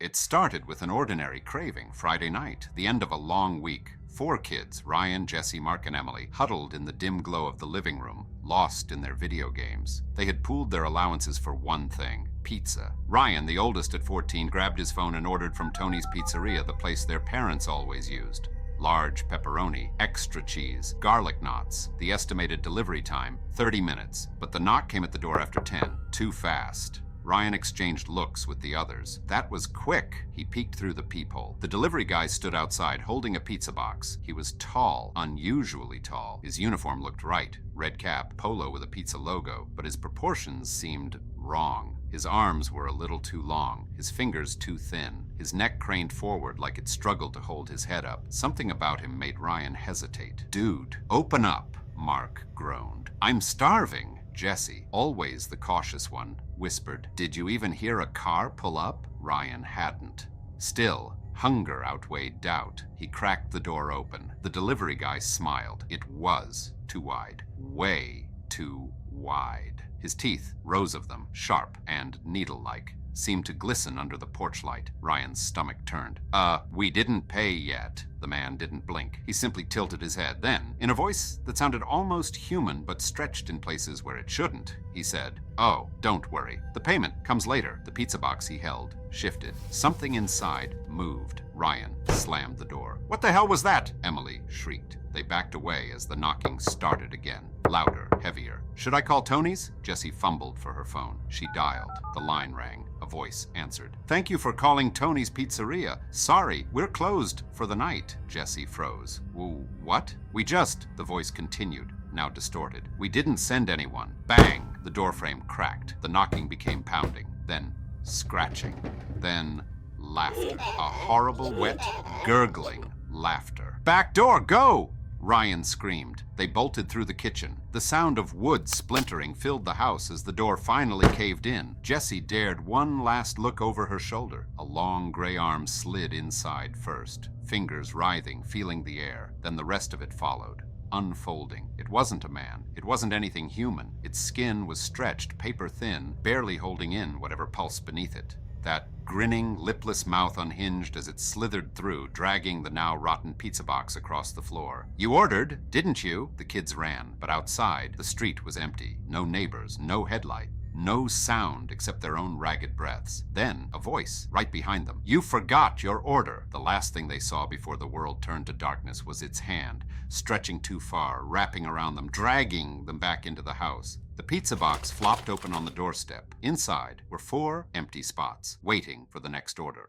It started with an ordinary craving Friday night, the end of a long week. 4 kids, Ryan, Jesse, Mark, and Emily, huddled in the dim glow of the living room, lost in their video games. They had pooled their allowances for one thing: pizza. Ryan, the oldest at 14, grabbed his phone and ordered from Tony's Pizzeria, the place their parents always used. Large pepperoni, extra cheese, garlic knots. The estimated delivery time, 30 minutes. But the knock came at the door after 10. Too fast. Ryan exchanged looks with the others. That was quick. He peeked through the peephole. The delivery guy stood outside holding a pizza box. He was tall, unusually tall. His uniform looked right. Red cap, polo with a pizza logo, but his proportions seemed wrong. His arms were a little too long, his fingers too thin. His neck craned forward like it struggled to hold his head up. Something about him made Ryan hesitate. "Dude, open up," Mark groaned. "I'm starving." Jesse, always the cautious one, whispered, "Did you even hear a car pull up?" Ryan hadn't. Still, hunger outweighed doubt. He cracked the door open. The delivery guy smiled. It was too wide. Way too wide. His teeth, rows of them, sharp and needle-like, seemed to glisten under the porch light. Ryan's stomach turned. We didn't pay yet." The man didn't blink. He simply tilted his head. Then, in a voice that sounded almost human but stretched in places where it shouldn't, he said, "Oh, don't worry. The payment comes later." The pizza box he held shifted. Something inside moved. Ryan slammed the door. "What the hell was that?" Emily shrieked. They backed away as the knocking started again. Louder, heavier. "Should I call Tony's?" Jessie fumbled for her phone. She dialed. The line rang. A voice answered. "Thank you for calling Tony's Pizzeria. Sorry, we're closed for the night." Jessie froze. What? The voice continued, now distorted. "We didn't send anyone." Bang! The doorframe cracked. The knocking became pounding. Then scratching. Then laughter. A horrible, wet, gurgling laughter. "Back door, go!" Ryan screamed. They bolted through the kitchen. The sound of wood splintering filled the house as the door finally caved in. Jessie dared one last look over her shoulder. A long gray arm slid inside first, fingers writhing, feeling the air. Then the rest of it followed, unfolding. It wasn't a man. It wasn't anything human. Its skin was stretched, paper thin, barely holding in whatever pulsed beneath it. That grinning, lipless mouth unhinged as it slithered through, dragging the now rotten pizza box across the floor. "You ordered, didn't you?" The kids ran, but outside, the street was empty. No neighbors, no headlight, no sound except their own ragged breaths. Then, a voice right behind them. "You forgot your order." The last thing they saw before the world turned to darkness was its hand, stretching too far, wrapping around them, dragging them back into the house. The pizza box flopped open on the doorstep. Inside were 4 empty spots, waiting for the next order.